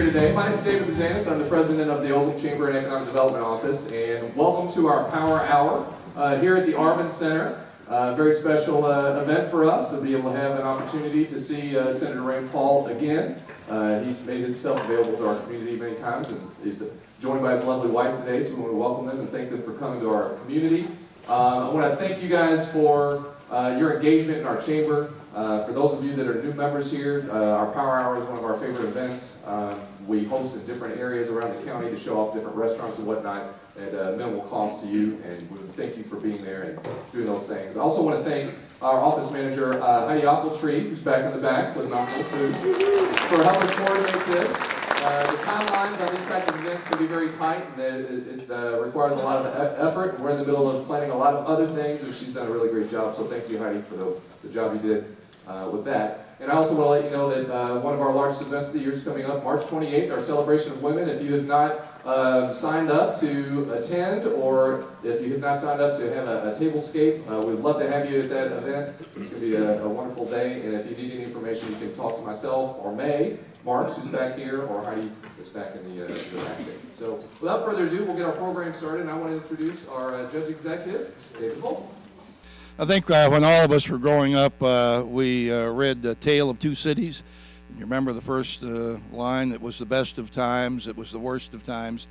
here today. My name is David Bazanis. I'm the president of the Oldham Chamber and Economic Development Office, and welcome to our Power Hour here at the Arvin Center. Very special event for us to be able to have an opportunity to see Senator Rand Paul again. He's made himself available to our community many times, and he's joined by his lovely wife today, so we want to welcome them and thank them for coming to our community. I want to thank you guys for your engagement in our chamber. For those of you that are new members here, our Power Hour is one of our favorite events. We host in different areas around the county to show off different restaurants and whatnot at minimal cost to you, and we thank you for being there and doing those things. I also want to thank our office manager, Heidi Appletree, who's back in the back with Knoxville Food, for helping coordinate this. The timelines on these types of events can be very tight, and it requires a lot of effort. We're in the middle of planning a lot of other things, and she's done a really great job, so thank you, Heidi, for the job you did with that. And I also want to let you know that one of our largest events of the year is coming up, March 28th, our Celebration of Women. If you have not signed up to attend, or if you have not signed up to have a tablescape, we'd love to have you at that event. It's going to be a wonderful day, and if you need any information, you can talk to myself or May Marks, who's back here, or Heidi, who's back in the back there. So without further ado, we'll get our program started, and I want to introduce our Judge Executive, David Holt. I think when all of us were growing up, we read The Tale of Two Cities. You remember the first line, it was the best of times, it was the worst of times.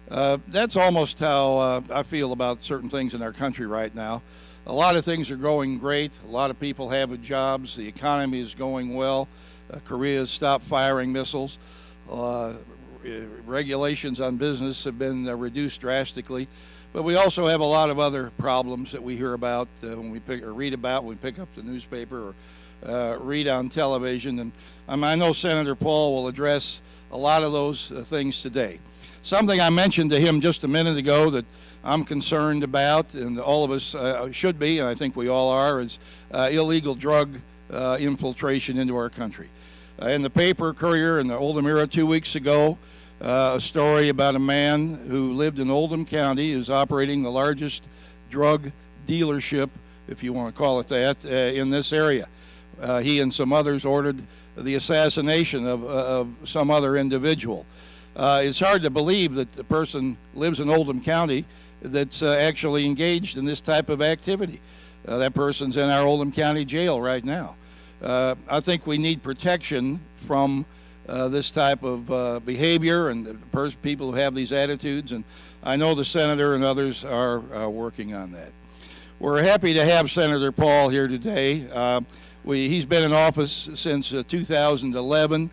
That's almost how I feel about certain things in our country right now. A lot of things are going great. A lot of people have jobs. The economy is going well. Korea has stopped firing missiles. Regulations on business have been reduced drastically. But we also have a lot of other problems that we hear about when we read about when we pick up the newspaper or read on television. And I know Senator Paul will address a lot of those things today. Something I mentioned to him just a minute ago that I'm concerned about, and all of us should be, and I think we all are, is illegal drug infiltration into our country. In the paper Courier in the Oldham Era 2 weeks ago, a story about a man who lived in Oldham County, who's operating the largest drug dealership, if you want to call it that, in this area. He and some others ordered the assassination of some other individual. It's hard to believe that the person lives in Oldham County that's actually engaged in this type of activity. That person's in our Oldham County jail right now. I think we need protection from this type of behavior and people who have these attitudes, and I know the senator and others are working on that. We're happy to have Senator Paul here today. He's been in office since 2011.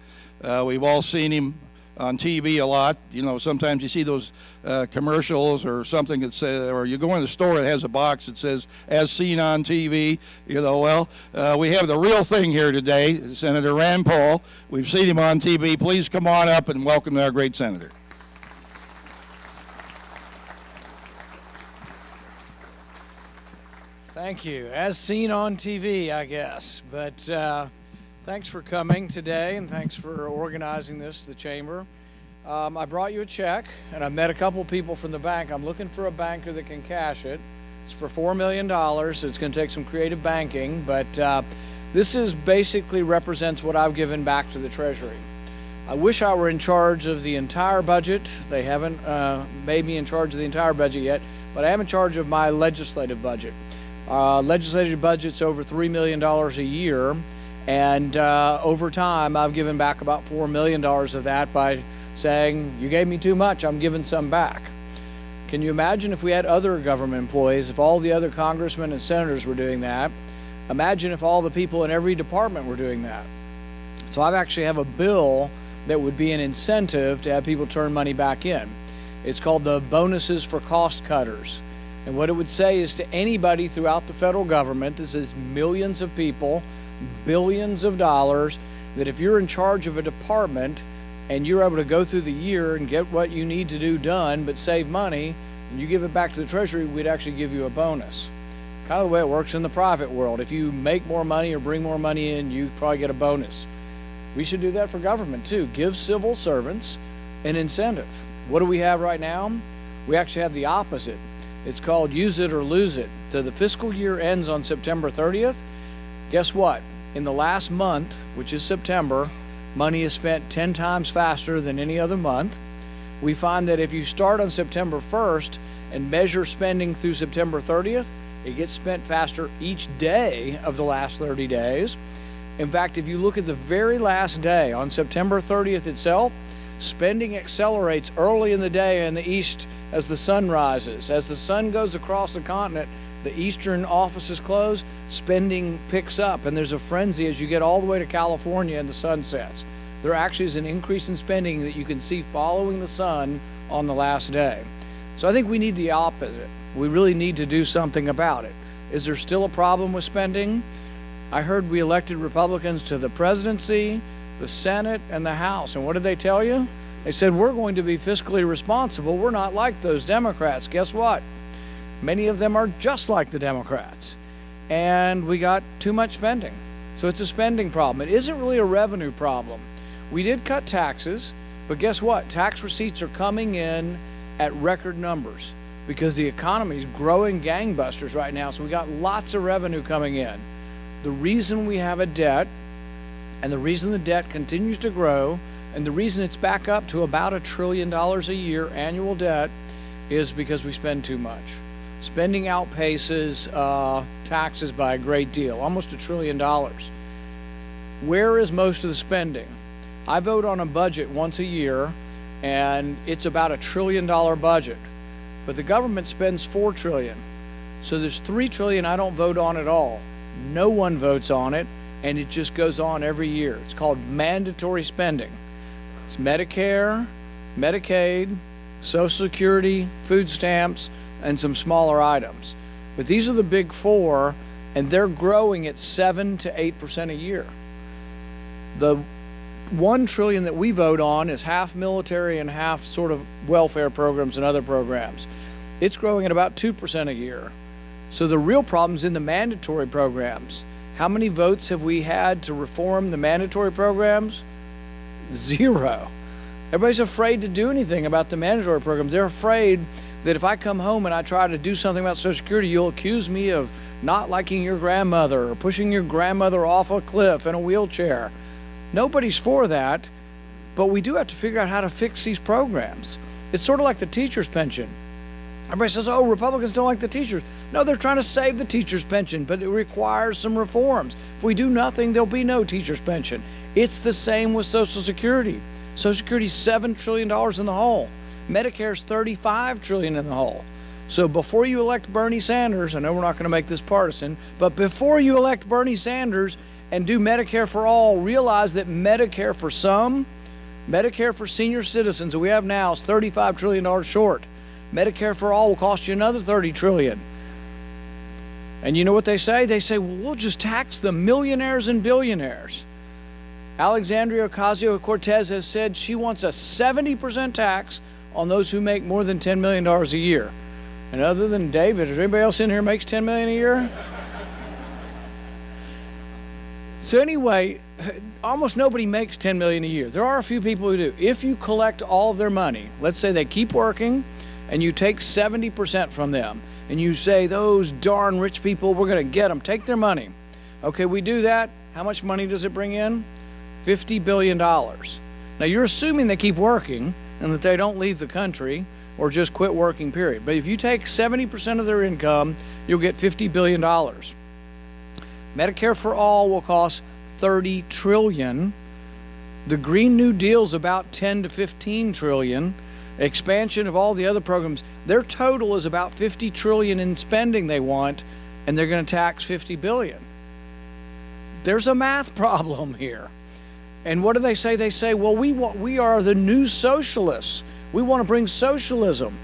We've all seen him on TV a lot. You know, sometimes you see those commercials or something that says, or you go in the store that has a box that says, as seen on TV, you know, well, we have the real thing here today, Senator Rand Paul. We've seen him on TV. Please come on up and welcome our great senator. Thank you. As seen on TV, I guess. But thanks for coming today, and thanks for organizing this, the chamber. I brought you a check, and I've met a couple people from the bank. I'm looking for a banker that can cash it. It's for $4 million. It's going to take some creative banking, but this is basically represents what I've given back to the Treasury. I wish I were in charge of the entire budget. They haven't made me in charge of the entire budget yet, but I am in charge of my legislative budget. Legislative budget's over $3 million a year. And over time, I've given back about $4 million of that by saying, you gave me too much, I'm giving some back. Can you imagine if we had other government employees, if all the other congressmen and senators were doing that? Imagine if all the people in every department were doing that. So I actually have a bill that would be an incentive to have people turn money back in. It's called the Bonuses for Cost Cutters. And what it would say is to anybody throughout the federal government, this is millions of people, billions of dollars, that if you're in charge of a department and you're able to go through the year and get what you need to do done but save money, and you give it back to the Treasury, we'd actually give you a bonus. Kind of the way it works in the private world. If you make more money or bring more money in, you probably get a bonus. We should do that for government too. Give civil servants an incentive. What do we have right now? We actually have the opposite. It's called use it or lose it. So the fiscal year ends on September 30th. Guess what? In the last month, which is September, money is spent 10 times faster than any other month. We find that if you start on September 1st and measure spending through September 30th, it gets spent faster each day of the last 30 days. In fact, if you look at the very last day, on September 30th itself, spending accelerates early in the day in the east as the sun rises. As the sun goes across the continent, the eastern offices close, spending picks up, and there's a frenzy as you get all the way to California and the sun sets. There actually is an increase in spending that you can see following the sun on the last day. So I think we need the opposite. We really need to do something about it. Is there still a problem with spending? I heard we elected Republicans to the presidency, the Senate, and the House. And what did they tell you? They said, we're going to be fiscally responsible. We're not like those Democrats. Guess what? Many of them are just like the Democrats. And we got too much spending. So it's a spending problem. It isn't really a revenue problem. We did cut taxes, but guess what? Tax receipts are coming in at record numbers because the economy is growing gangbusters right now. So we got lots of revenue coming in. The reason we have a debt, and the reason the debt continues to grow, and the reason it's back up to about $1 trillion a year annual debt is because we spend too much. Spending outpaces taxes by a great deal, almost $1 trillion. Where is most of the spending? I vote on a budget once a year, and it's about $1 trillion budget. But the government spends $4 trillion. So there's $3 trillion I don't vote on at all. No one votes on it, and it just goes on every year. It's called mandatory spending. It's Medicare, Medicaid, Social Security, food stamps, and some smaller items. But these are the big four, and they're growing at 7 to 8% a year. The $1 trillion that we vote on is half military and half sort of welfare programs and other programs. It's growing at about 2% a year. So the real problem's in the mandatory programs. How many votes have we had to reform the mandatory programs? 0. Everybody's afraid to do anything about the mandatory programs. They're afraid that if I come home and I try to do something about Social Security, you'll accuse me of not liking your grandmother or pushing your grandmother off a cliff in a wheelchair. Nobody's for that, but we do have to figure out how to fix these programs. It's sort of like the teacher's pension. Everybody says, oh, Republicans don't like the teachers. No, they're trying to save the teacher's pension, but it requires some reforms. If we do nothing, there'll be no teacher's pension. It's the same with Social Security. Social Security's $7 trillion in the hole. Medicare's $35 trillion in the hole. So before you elect Bernie Sanders, I know we're not going to make this partisan, but before you elect Bernie Sanders and do Medicare for all, realize that Medicare for some, Medicare for senior citizens that we have now is $35 trillion short. Medicare for all will cost you another $30 trillion. And you know what they say? They say, well, we'll just tax the millionaires and billionaires. Alexandria Ocasio-Cortez has said she wants a 70% tax on those who make more than $10 million a year. And other than David, is anybody else in here makes $10 million a year? So anyway, almost nobody makes $10 million a year. There are a few people who do. If you collect all of their money, let's say they keep working, and you take 70% from them, and you say, those darn rich people, we're going to get them, take their money. Okay, we do that. How much money does it bring in? $50 billion. Now, you're assuming they keep working and that they don't leave the country or just quit working, period. But if you take 70% of their income, you'll get $50 billion. Medicare for all will cost $30 trillion. The Green New Deal's about 10 to 15 trillion. Expansion of all the other programs, their total is about 50 trillion in spending they want, and they're going to tax 50 billion. There's a math problem here. And what do they say? They say, well, we are the new socialists. We want to bring socialism.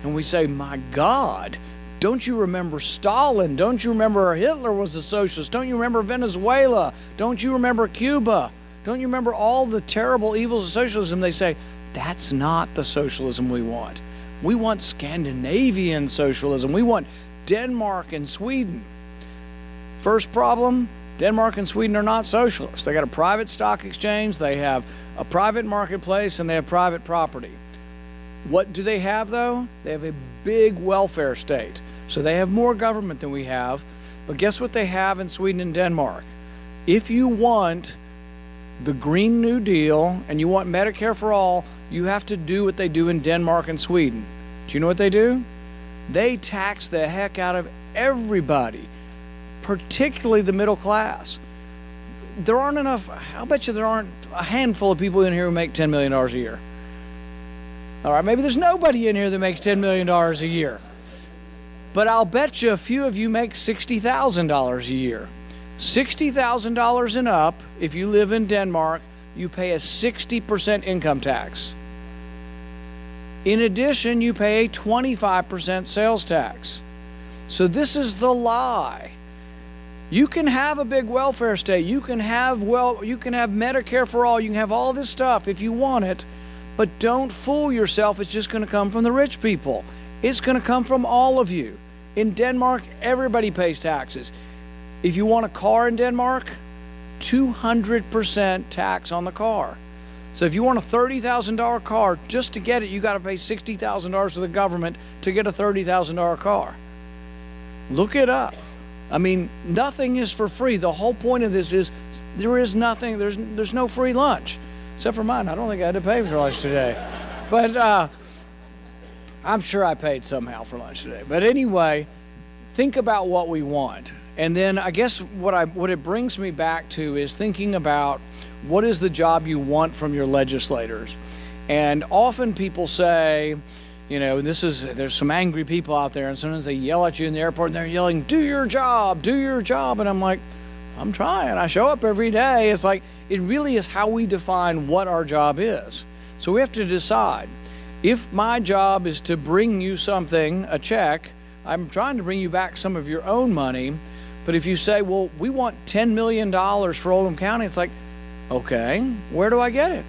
And we say, my God, don't you remember Stalin? Don't you remember Hitler was a socialist? Don't you remember Venezuela? Don't you remember Cuba? Don't you remember all the terrible evils of socialism? They say, that's not the socialism we want. We want Scandinavian socialism. We want Denmark and Sweden. First problem, Denmark and Sweden are not socialists. They got a private stock exchange, they have a private marketplace, and they have private property. What do they have, though? They have a big welfare state. So they have more government than we have. But guess what they have in Sweden and Denmark? If you want the Green New Deal and you want Medicare for all, you have to do what they do in Denmark and Sweden. Do you know what they do? They tax the heck out of everybody, particularly the middle class. There aren't enough, I'll bet you there aren't a handful of people in here who make $10 million a year. All right, maybe there's nobody in here that makes $10 million a year. But I'll bet you a few of you make $60,000 a year. $60,000 and up, if you live in Denmark, you pay a 60% income tax. In addition, you pay a 25% sales tax. So this is the lie. You can have a big welfare state. You can have Medicare for all. You can have all this stuff if you want it, but don't fool yourself. It's just going to come from the rich people. It's going to come from all of you. In Denmark, everybody pays taxes. If you want a car in Denmark, 200% tax on the car. So if you want a $30,000 car, just to get it, you got to pay $60,000 to the government to get a $30,000 car. Look it up. I mean, nothing is for free. The whole point of this is there is nothing, there's no free lunch. Except for mine. I don't think I had to pay for lunch today. But I'm sure I paid somehow for lunch today. But anyway, think about what we want. And then I guess what it brings me back to is thinking about what is the job you want from your legislators. And often people say, you know, there's some angry people out there, and sometimes they yell at you in the airport and they're yelling, do your job, do your job. And I'm like, I'm trying. I show up every day. It's like, it really is how we define what our job is. So we have to decide. If my job is to bring you something, a check, I'm trying to bring you back some of your own money. But if you say, well, we want $10 million for Oldham County, it's like, okay, where do I get it?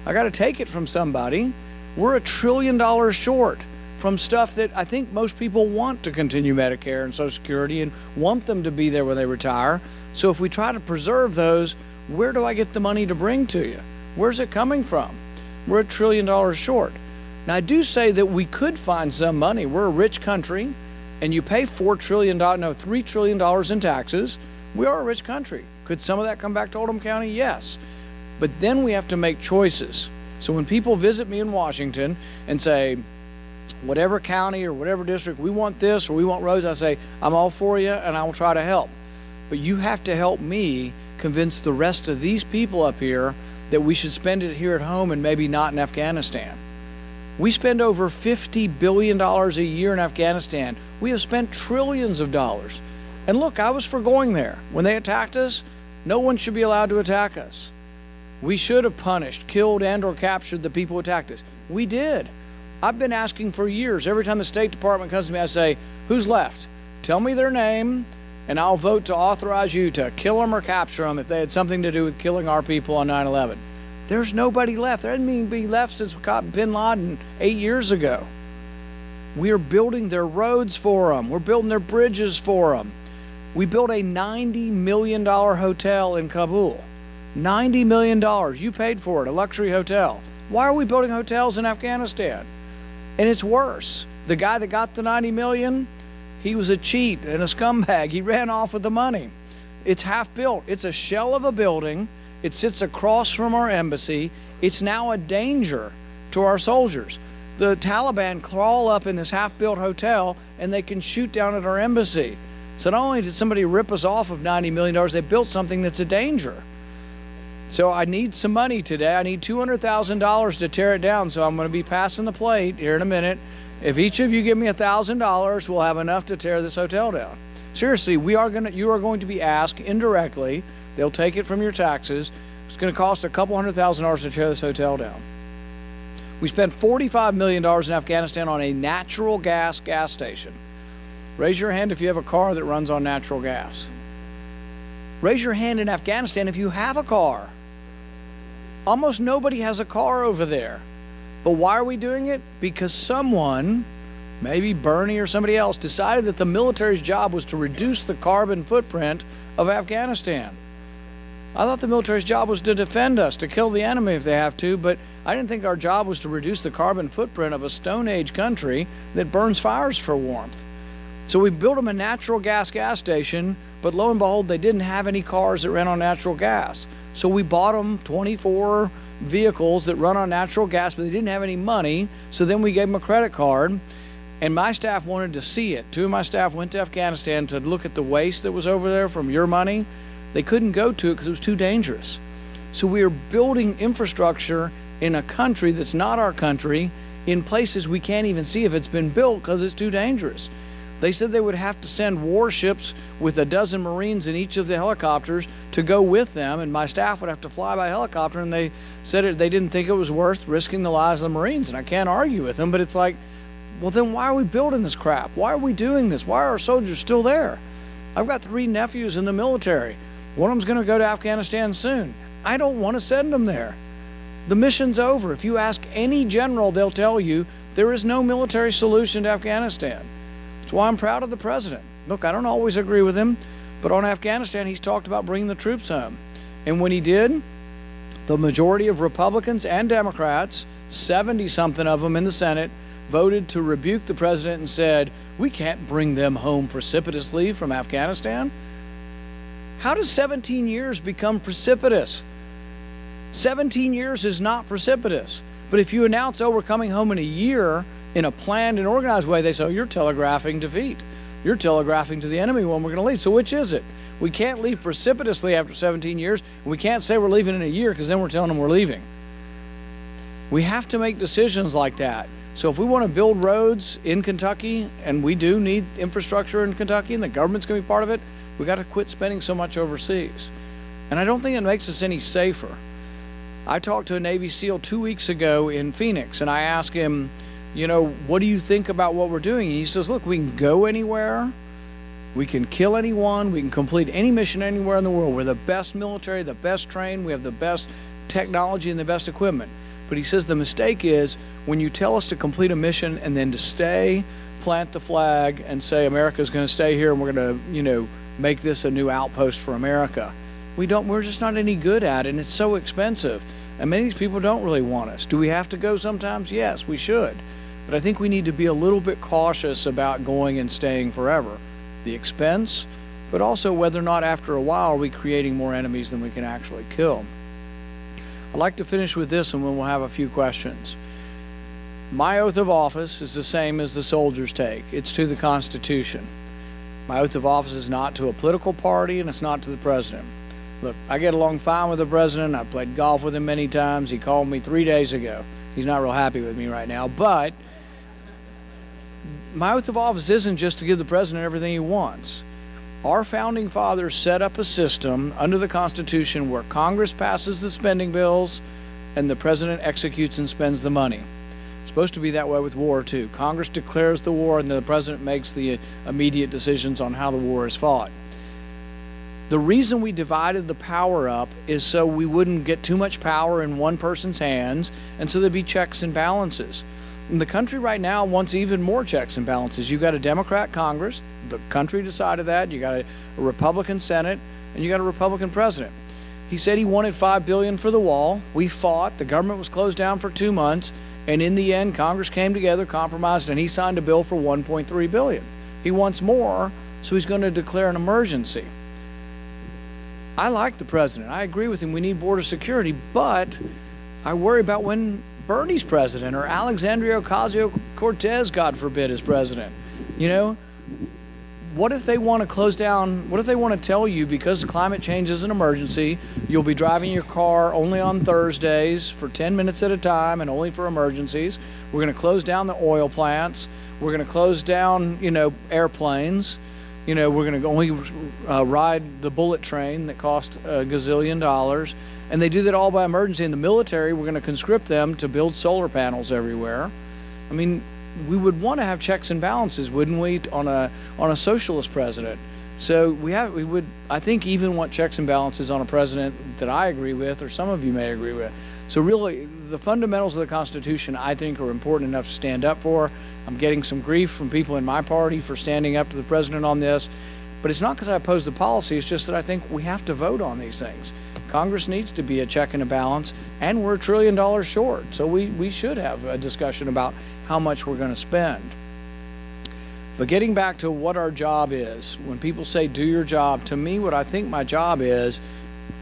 I got to take it from somebody. We're $1 trillion short from stuff that I think most people want to continue Medicare and Social Security and want them to be there when they retire. So if we try to preserve those, where do I get the money to bring to you? Where's it coming from? We're $1 trillion short. Now, I do say that we could find some money. We're a rich country, and you pay $3 trillion in taxes. We are a rich country. Could some of that come back to Oldham County? Yes. But then we have to make choices. So when people visit me in Washington and say, whatever county or whatever district, we want this or we want roads, I say, I'm all for you and I will try to help. But you have to help me convince the rest of these people up here that we should spend it here at home and maybe not in Afghanistan. We spend over $50 billion a year in Afghanistan. We have spent trillions of dollars. And look, I was for going there. When they attacked us, no one should be allowed to attack us. We should have punished, killed, and or captured the people who attacked us. We did. I've been asking for years. Every time the State Department comes to me, I say, who's left? Tell me their name, and I'll vote to authorize you to kill them or capture them if they had something to do with killing our people on 9/11. There's nobody left. There hasn't been anybody left since we caught bin Laden 8 years ago. We are building their roads for them. We're building their bridges for them. We built a $90 million hotel in Kabul. $90 million. You paid for it, a luxury hotel. Why are we building hotels in Afghanistan? And it's worse. The guy that got the $90 million, he was a cheat and a scumbag. He ran off with the money. It's half built. It's a shell of a building. It sits across from our embassy. It's now a danger to our soldiers. The Taliban crawl up in this half-built hotel and they can shoot down at our embassy. So not only did somebody rip us off of $90 million, they built something that's a danger. So I need some money today. I need $200,000 to tear it down. So I'm going to be passing the plate here in a minute. If each of you give me $1,000, we'll have enough to tear this hotel down. Seriously, you are going to be asked indirectly. They'll take it from your taxes. It's going to cost a couple $100,000 to tear this hotel down. We spent $45 million in Afghanistan on a natural gas station. Raise your hand if you have a car that runs on natural gas. Raise your hand in Afghanistan if you have a car. Almost nobody has a car over there. But why are we doing it? Because someone, maybe Bernie or somebody else, decided that the military's job was to reduce the carbon footprint of Afghanistan. I thought the military's job was to defend us, to kill the enemy if they have to, but I didn't think our job was to reduce the carbon footprint of a Stone Age country that burns fires for warmth. So we built them a natural gas station, but lo and behold, they didn't have any cars that ran on natural gas. So we bought them 24 vehicles that run on natural gas, but they didn't have any money. So then we gave them a credit card, and my staff wanted to see it. 2 of my staff went to Afghanistan to look at the waste that was over there from your money. They couldn't go to it because it was too dangerous. So we are building infrastructure in a country that's not our country, in places we can't even see if it's been built because it's too dangerous. They said they would have to send warships with a dozen Marines in each of the helicopters to go with them, and my staff would have to fly by helicopter, and they said they didn't think it was worth risking the lives of the Marines, and I can't argue with them, but it's like, well, then why are we building this crap? Why are we doing this? Why are our soldiers still there? I've got 3 nephews in the military. One of them's going to go to Afghanistan soon. I don't want to send them there. The mission's over. If you ask any general, they'll tell you there is no military solution to Afghanistan. That's why I'm proud of the president. Look, I don't always agree with him, but on Afghanistan, he's talked about bringing the troops home. And when he did, the majority of Republicans and Democrats, 70-something of them in the Senate, voted to rebuke the president and said, we can't bring them home precipitously from Afghanistan. How does 17 years become precipitous? 17 years is not precipitous. But if you announce, oh, we're coming home in a year in a planned and organized way, they say, oh, you're telegraphing defeat. You're telegraphing to the enemy when we're going to leave. So which is it? We can't leave precipitously after 17 years. And we can't say we're leaving in a year because then we're telling them we're leaving. We have to make decisions like that. So if we want to build roads in Kentucky, and we do need infrastructure in Kentucky, and the government's going to be part of it, we got to quit spending so much overseas. And I don't think it makes us any safer. I talked to a Navy SEAL 2 weeks ago in Phoenix, and I asked him, you know, what do you think about what we're doing? And he says, look, we can go anywhere, we can kill anyone, we can complete any mission anywhere in the world. We're the best military, the best trained, we have the best technology and the best equipment. But he says the mistake is when you tell us to complete a mission and then to stay, plant the flag, and say America's going to stay here and we're going to, you know, make this a new outpost for America. We're just not any good at it, and it's so expensive. And many of these people don't really want us. Do we have to go sometimes? Yes, we should. But I think we need to be a little bit cautious about going and staying forever. The expense, but also whether or not after a while are we creating more enemies than we can actually kill. I'd like to finish with this, and then we'll have a few questions. My oath of office is the same as the soldiers take. It's to the Constitution. My oath of office is not to a political party, and it's not to the president. Look, I get along fine with the president. I've played golf with him many times. He called me 3 days ago. He's not real happy with me right now, but my oath of office isn't just to give the president everything he wants. Our founding fathers set up a system under the Constitution where Congress passes the spending bills and the president executes and spends the money. It's supposed to be that way with war too. Congress declares the war and the president makes the immediate decisions on how the war is fought. The reason we divided the power up is so we wouldn't get too much power in one person's hands, and so there'd be checks and balances. And the country right now wants even more checks and balances. You've got a Democrat Congress, the country decided that, you got a Republican Senate, and you got a Republican president. He said he wanted $5 billion for the wall. We fought, the government was closed down for 2 months, and in the end, Congress came together, compromised, and he signed a bill for $1.3 billion. He wants more, so he's going to declare an emergency. I like the president. I agree with him. We need border security, but I worry about when Bernie's president or Alexandria Ocasio-Cortez, God forbid, is president. You know, what if they want to close down? What if they want to tell you because climate change is an emergency, you'll be driving your car only on Thursdays for 10 minutes at a time and only for emergencies. We're going to close down the oil plants. We're going to close down, you know, airplanes. You know, we're going to only ride the bullet train that cost $1 gazillion. And they do that all by emergency. In the military, we're going to conscript them to build solar panels everywhere. I mean, we would want to have checks and balances, wouldn't we, on a socialist president? So we would, I think, even want checks and balances on a president that I agree with, or some of you may agree with. So really, the fundamentals of the Constitution, I think, are important enough to stand up for. I'm getting some grief from people in my party for standing up to the president on this. But it's not because I oppose the policy, it's just that I think we have to vote on these things. Congress needs to be a check and a balance, and we're $1 trillion short. So we should have a discussion about how much we're going to spend. But getting back to what our job is, when people say do your job, to me what I think my job is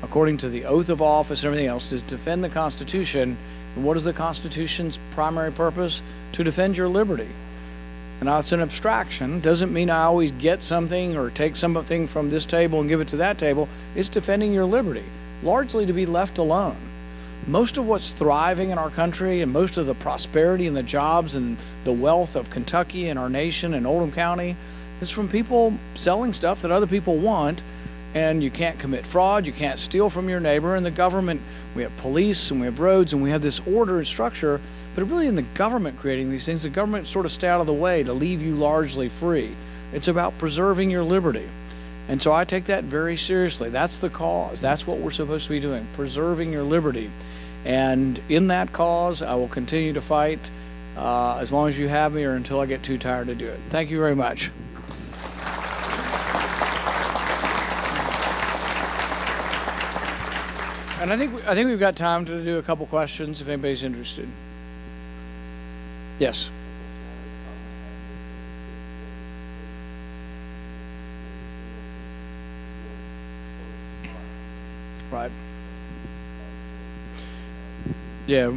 according to the oath of office and everything else, is defend the Constitution. And what is the Constitution's primary purpose? To defend your liberty. And now it's an abstraction. Doesn't mean I always get something or take something from this table and give it to that table. It's defending your liberty, largely to be left alone. Most of what's thriving in our country and most of the prosperity and the jobs and the wealth of Kentucky and our nation and Oldham County is from people selling stuff that other people want. And you can't commit fraud, you can't steal from your neighbor. And the government, we have police and we have roads and we have this order and structure, but really in the government creating these things, the government sort of stay out of the way to leave you largely free. It's about preserving your liberty. And so I take that very seriously. That's the cause. That's what we're supposed to be doing, preserving your liberty. And in that cause, I will continue to fight as long as you have me or until I get too tired to do it. Thank you very much. And I think we've got time to do a couple questions if anybody's interested. Yes. Right. Yeah,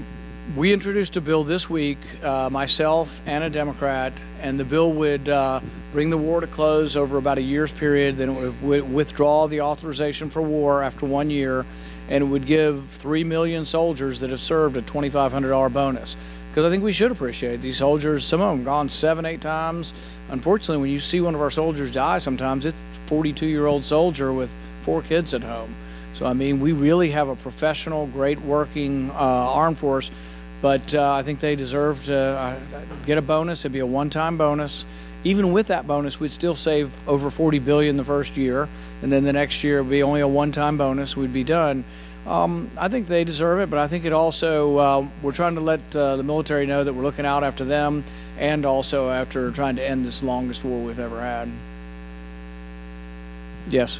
we introduced a bill this week, myself and a Democrat, and the bill would bring the war to close over about a year's period. Then it would withdraw the authorization for war after 1 year, and it would give 3 million soldiers that have served a $2,500 bonus. Because I think we should appreciate these soldiers. Some of them gone 7, 8 times. Unfortunately, when you see one of our soldiers die, sometimes it's a 42-year-old soldier with 4 kids at home. So, I mean, we really have a professional, great working armed force, but I think they deserve to get a bonus. It'd be a one-time bonus. Even with that bonus, we'd still save over $40 billion the first year, and then the next year would be only a one-time bonus. We'd be done. I think they deserve it, but I think it also, we're trying to let the military know that we're looking out after them and also after trying to end this longest war we've ever had. Yes?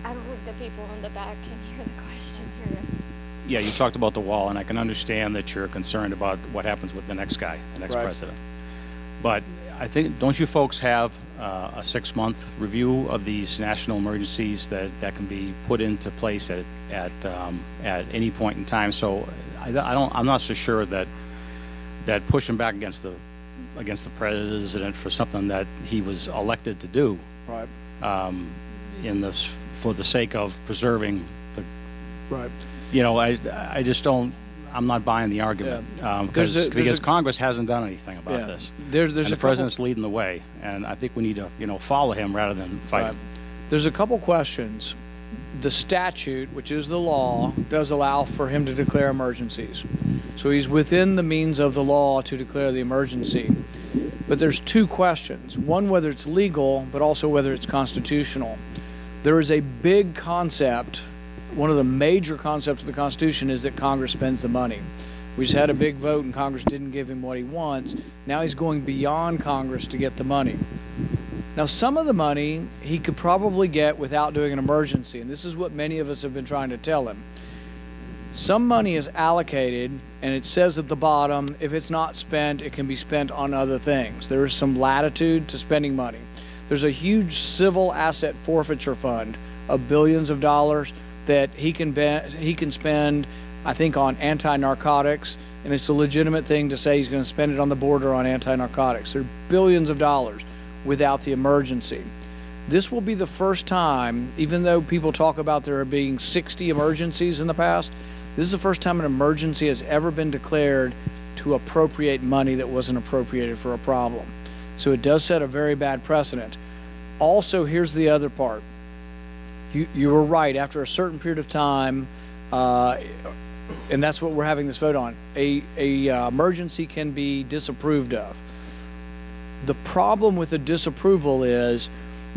I don't think the people in the back can hear the question here. Yeah, you talked about the wall, and I can understand that you're concerned about what happens with the next guy, the next Right. president. But I think, don't you folks have a 6-month review of these national emergencies that can be put into place at any point in time? So I'm not so sure that pushing back against the president for something that he was elected to do, Right. in this for the sake of preserving the. Right. You know, I just don't. I'm not buying the argument because Congress hasn't done anything about this. There's and the president's leading the way, and I think we need to follow him rather than fight him. There's a couple questions. The statute, which is the law, does allow for him to declare emergencies. So he's within the means of the law to declare the emergency. But there's 2 questions. One, whether it's legal, but also whether it's constitutional. There is a big concept. One of the major concepts of the Constitution is that Congress spends the money. We just had a big vote and Congress didn't give him what he wants. Now he's going beyond Congress to get the money. Now, some of the money he could probably get without doing an emergency, and this is what many of us have been trying to tell him. Some money is allocated, and it says at the bottom, if it's not spent, it can be spent on other things. There is some latitude to spending money. There's a huge civil asset forfeiture fund of billions of dollars that he can spend, I think, on anti-narcotics, and it's a legitimate thing to say he's going to spend it on the border on anti-narcotics. There are billions of dollars without the emergency. This will be the first time, even though people talk about there being 60 emergencies in the past, this is the first time an emergency has ever been declared to appropriate money that wasn't appropriated for a problem. So it does set a very bad precedent. Also, here's the other part. You were right. After a certain period of time, and that's what we're having this vote on, a emergency can be disapproved of. The problem with the disapproval is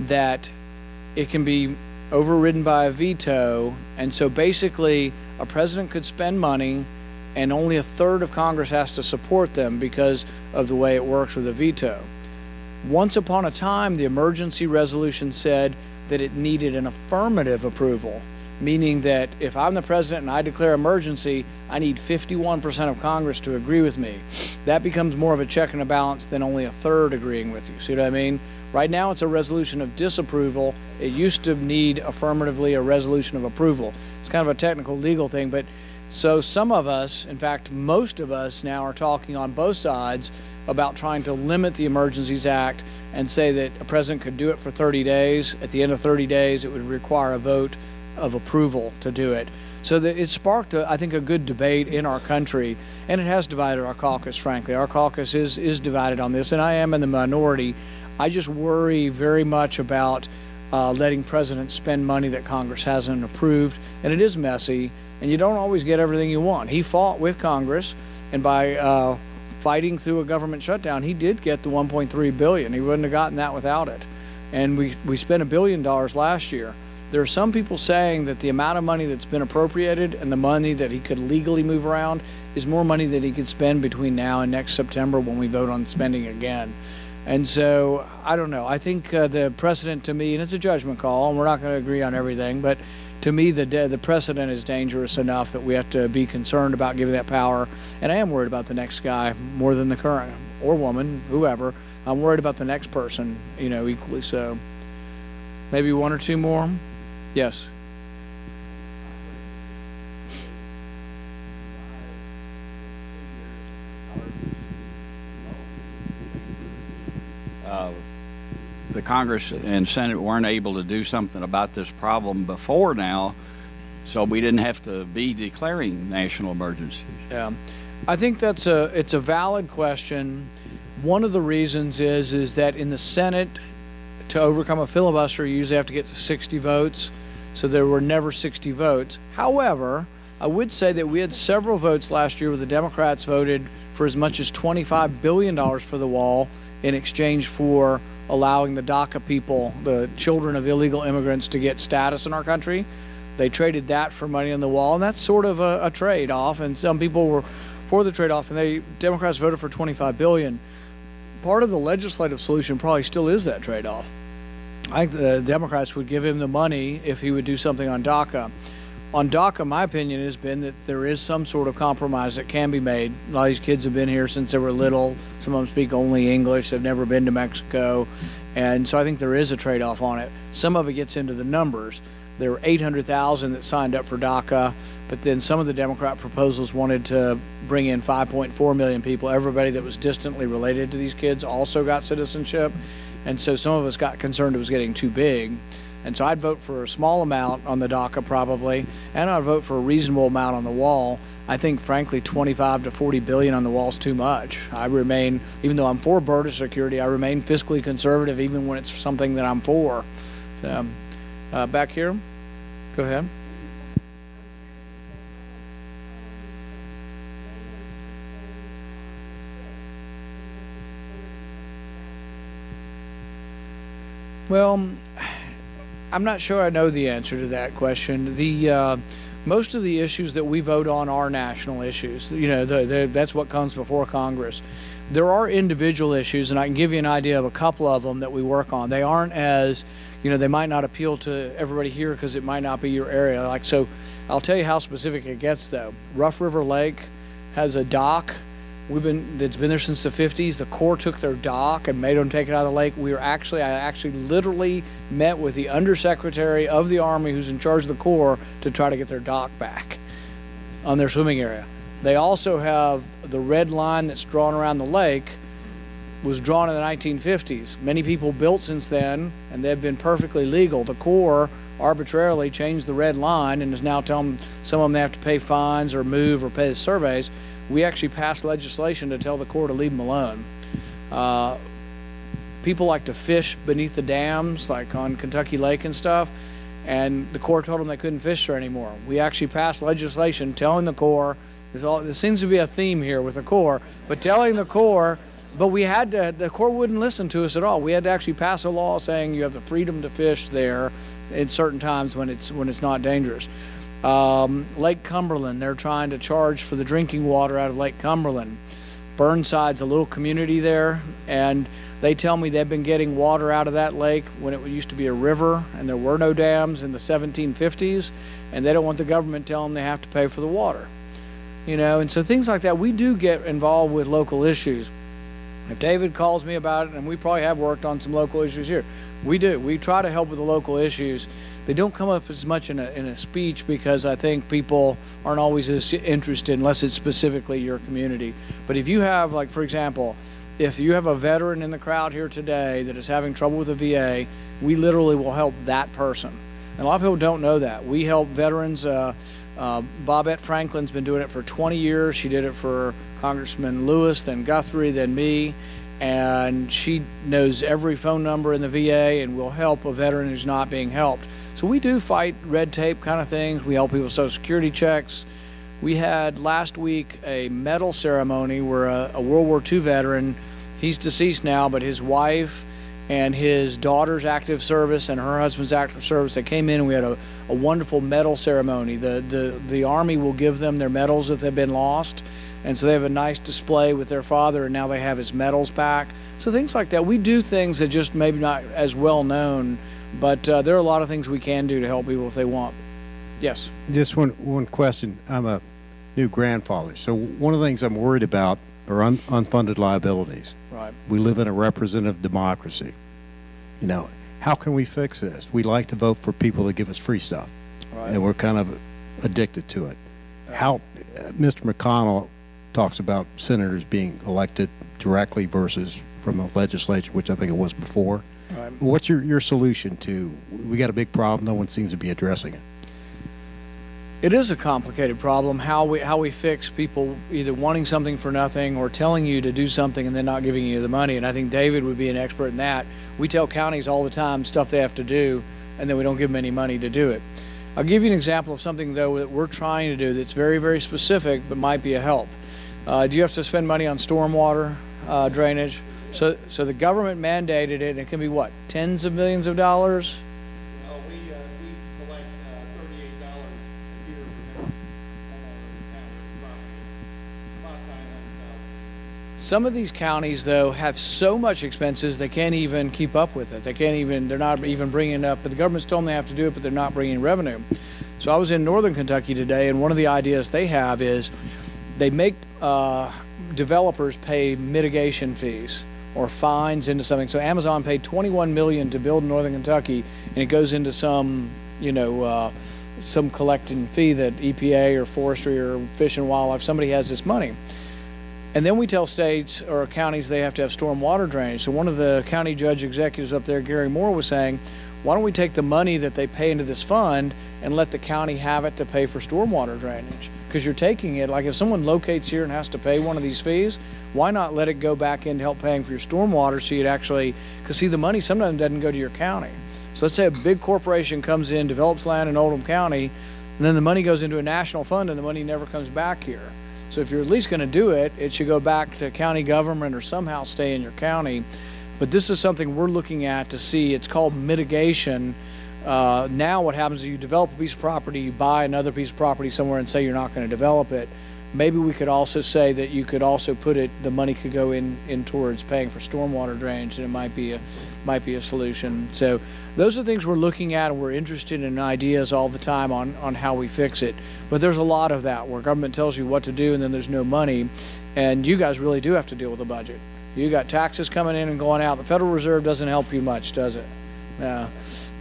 that it can be overridden by a veto, and so basically a president could spend money and only a third of Congress has to support them because of the way it works with a veto. Once upon a time, the emergency resolution said that it needed an affirmative approval, meaning that if I'm the president and I declare emergency, I need 51% of Congress to agree with me. That becomes more of a check and a balance than only a third agreeing with you. See what I mean? Right now it's a resolution of disapproval. It used to need affirmatively a resolution of approval. It's kind of a technical legal thing, but so some of us, in fact most of us now, are talking on both sides about trying to limit the Emergencies Act and say that a president could do it for 30 days. At the end of 30 days, it would require a vote of approval to do it. So that it sparked, I think, a good debate in our country, and it has divided our caucus, frankly. Our caucus is divided on this, and I am in the minority. I just worry very much about letting presidents spend money that Congress hasn't approved, and it is messy, and you don't always get everything you want. He fought with Congress, and by fighting through a government shutdown, he did get the $1.3 billion. He wouldn't have gotten that without it. And we spent $1 billion last year. There are some people saying that the amount of money that's been appropriated and the money that he could legally move around is more money that he could spend between now and next September when we vote on spending again. And so, I don't know. I think the precedent to me, and it's a judgment call, and we're not going to agree on everything, but to me, the precedent is dangerous enough that we have to be concerned about giving that power. And I am worried about the next guy more than the current, or woman, whoever. I'm worried about the next person, equally so. Maybe one or two more? Yes. The Congress and Senate weren't able to do something about this problem before now, so we didn't have to be declaring national emergencies. Yeah, I think it's a valid question. One of the reasons is that in the Senate, to overcome a filibuster, you usually have to get to 60 votes, so there were never 60 votes. However, I would say that we had several votes last year where the Democrats voted for as much as $25 billion for the wall in exchange for allowing the DACA people, the children of illegal immigrants, to get status in our country. They traded that for money on the wall, and that's sort of a trade-off, and some people were for the trade-off, and Democrats voted for $25 billion. Part of the legislative solution probably still is that trade-off. I think the Democrats would give him the money if he would do something on DACA. On DACA, my opinion has been that there is some sort of compromise that can be made. A lot of these kids have been here since they were little. Some of them speak only English. They've never been to Mexico. And so I think there is a trade-off on it. Some of it gets into the numbers. There were 800,000 that signed up for DACA, but then some of the Democrat proposals wanted to bring in 5.4 million people. Everybody that was distantly related to these kids also got citizenship. And so some of us got concerned it was getting too big. And so I'd vote for a small amount on the DACA probably, and I'd vote for a reasonable amount on the wall. I think, frankly, 25 to 40 billion on the wall is too much. I remain, even though I'm for border security, I remain fiscally conservative even when it's something that I'm for. So, back here, go ahead. Well, I'm not sure I know the answer to that question. Most of the issues that we vote on are national issues. That's what comes before Congress. There are individual issues, and I can give you an idea of a couple of them that we work on. They aren't as, they might not appeal to everybody here because it might not be your area. So I'll tell you how specific it gets, though. Rough River Lake has a dock. It's been there since the 50s. The Corps took their dock and made them take it out of the lake. I actually literally met with the Undersecretary of the Army who's in charge of the Corps to try to get their dock back on their swimming area. They also have the red line that's drawn around the lake was drawn in the 1950s. Many people built since then, and they've been perfectly legal. The Corps arbitrarily changed the red line and is now telling some of them they have to pay fines or move or pay the surveys. We actually passed legislation to tell the Corps to leave them alone. People like to fish beneath the dams, like on Kentucky Lake and stuff, and the Corps told them they couldn't fish there anymore. We actually passed legislation telling the Corps, there seems to be a theme here with the Corps, but telling the Corps, but the Corps wouldn't listen to us at all. We had to actually pass a law saying you have the freedom to fish there at certain times when it's not dangerous. Lake Cumberland, they're trying to charge for the drinking water out of Lake Cumberland. Burnside's a little community there, and they tell me they've been getting water out of that lake when it used to be a river and there were no dams in the 1750s, and they don't want the government telling them they have to pay for the water. And so things like that, we do get involved with local issues. If David calls me about it, and we probably have worked on some local issues here, we do. We try to help with the local issues. They don't come up as much in a speech because I think people aren't always as interested unless it's specifically your community. But if you have, like, for example, if you have a veteran in the crowd here today that is having trouble with the VA, we literally will help that person. And a lot of people don't know that. We help veterans. Bobette Franklin's been doing it for 20 years. She did it for Congressman Lewis, then Guthrie, then me. And she knows every phone number in the VA and will help a veteran who's not being helped. So we do fight red tape kind of things. We help people with Social Security checks. We had last week a medal ceremony where a World War II veteran, he's deceased now, but his wife and his daughter's active service and her husband's active service, they came in and we had a wonderful medal ceremony. The Army will give them their medals if they've been lost. And so they have a nice display with their father, and now they have his medals back. So things like that. We do things that just maybe not as well known, but there are a lot of things we can do to help people if they want. Yes? Just one question. I'm a new grandfather, so one of the things I'm worried about are unfunded liabilities. Right. We live in a representative democracy. You know, how can we fix this? We like to vote for people that give us free stuff, Right. and we're kind of addicted to it. How Mr. McConnell talks about senators being elected directly versus from the legislature, which I think it was before. Right. What's your solution to, we got a big problem, no one seems to be addressing it. It is a complicated problem, how we fix people either wanting something for nothing or telling you to do something and then not giving you the money. And I think David would be an expert in that. We tell counties all the time stuff they have to do, and then we don't give them any money to do it. I'll give you an example of something, though, that we're trying to do that's very, very specific but might be a help. Do you have to spend money on stormwater drainage? So the government mandated it, and it can be what, tens of millions of dollars? Well, we collect $38 a year from about 900,000. Some of these counties, though, have so much expenses they can't even keep up with it. They're not even bringing it up, but the government's told them they have to do it, but they're not bringing revenue. So I was in northern Kentucky today, and one of the ideas they have is they make developers pay mitigation fees or fines into something. So Amazon paid $21 million to build in northern Kentucky, and it goes into some, some collecting fee that EPA or forestry or Fish and Wildlife, somebody has this money. And then we tell states or counties they have to have storm water drainage. So one of the county judge executives up there, Gary Moore, was saying, why don't we take the money that they pay into this fund and let the county have it to pay for stormwater drainage? Because you're taking it, like if someone locates here and has to pay one of these fees, why not let it go back in to help paying for your stormwater so you'd actually, because see, the money sometimes doesn't go to your county. So let's say a big corporation comes in, develops land in Oldham County, and then the money goes into a national fund and the money never comes back here. So if you're at least going to do it, it should go back to county government or somehow stay in your county. But this is something we're looking at to see. It's called mitigation. Now what happens is you develop a piece of property, you buy another piece of property somewhere and say you're not going to develop it. Maybe we could also say that you could also put it, the money could go in towards paying for stormwater drainage, and it might be a solution. So those are things we're looking at, and we're interested in ideas all the time on how we fix it. But there's a lot of that where government tells you what to do and then there's no money, and you guys really do have to deal with the budget. You got taxes coming in and going out. The Federal Reserve doesn't help you much, does it? No.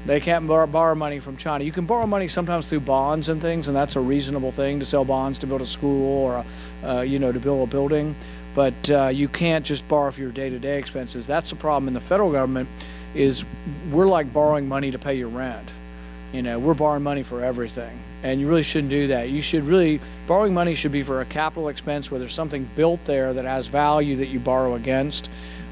They can't borrow money from China. You can borrow money sometimes through bonds and things, and that's a reasonable thing, to sell bonds to build a school or to build a building. But you can't just borrow for your day-to-day expenses. That's the problem in the federal government, is we're like borrowing money to pay your rent. We're borrowing money for everything, and you really shouldn't do that. Borrowing money should be for a capital expense where there's something built there that has value that you borrow against.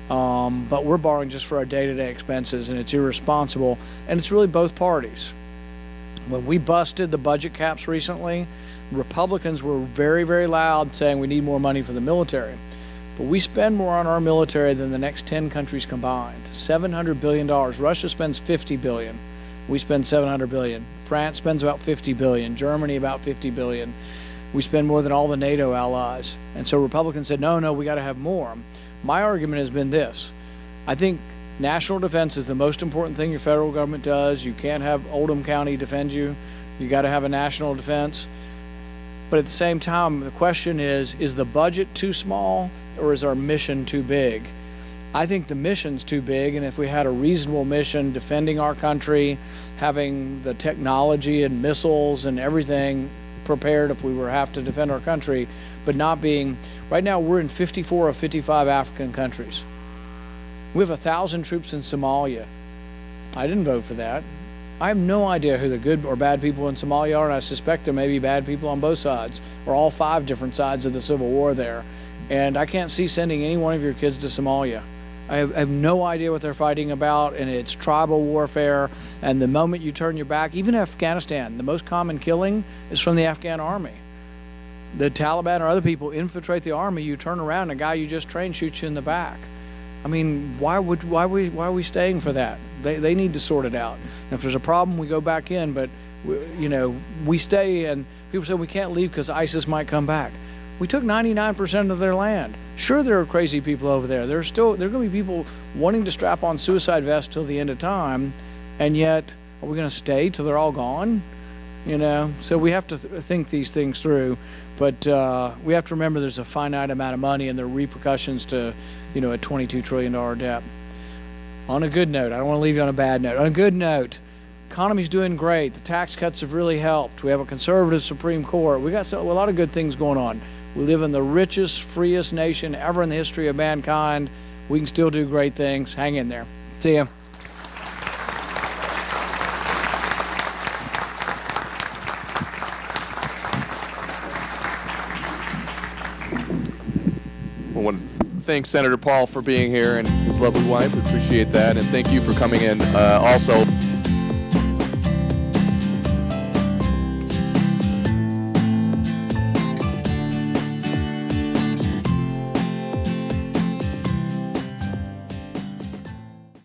But we're borrowing just for our day-to-day expenses, and it's irresponsible, and it's really both parties. When we busted the budget caps recently, Republicans were very, very loud saying we need more money for the military. But we spend more on our military than the next 10 countries combined. $700 billion. Russia spends $50 billion. We spend $700 billion. France spends about $50 billion. Germany about $50 billion. We spend more than all the NATO allies. And so Republicans said, no, we got to have more. My argument has been this. I think national defense is the most important thing your federal government does. You can't have Oldham County defend you. You got to have a national defense. But at the same time, the question is the budget too small or is our mission too big? I think the mission's too big, and if we had a reasonable mission defending our country, having the technology and missiles and everything prepared if we were have to defend our country, but not being, right now we're in 54 of 55 African countries. We have 1,000 troops in Somalia. I didn't vote for that. I have no idea who the good or bad people in Somalia are, and I suspect there may be bad people on both sides, or all 5 different sides of the civil war there. And I can't see sending any one of your kids to Somalia. I have no idea what they're fighting about, and it's tribal warfare. And the moment you turn your back, even Afghanistan, the most common killing is from the Afghan army. The Taliban or other people infiltrate the army, you turn around, and a guy you just trained shoots you in the back. I mean, why are we staying for that? They need to sort it out. And if there's a problem, we go back in, but we stay, and people say we can't leave because ISIS might come back. We took 99% of their land. Sure, there are crazy people over there. There are going to be people wanting to strap on suicide vests till the end of time, and yet, are we going to stay till they're all gone? So we have to think these things through, but we have to remember there's a finite amount of money and there are repercussions to, a $22 trillion debt. On a good note, I don't want to leave you on a bad note. On a good note, economy's doing great. The tax cuts have really helped. We have a conservative Supreme Court. We got a lot of good things going on. We live in the richest, freest nation ever in the history of mankind. We can still do great things. Hang in there. See ya. I want to thank Senator Paul for being here and his lovely wife. We appreciate that. And thank you for coming in also.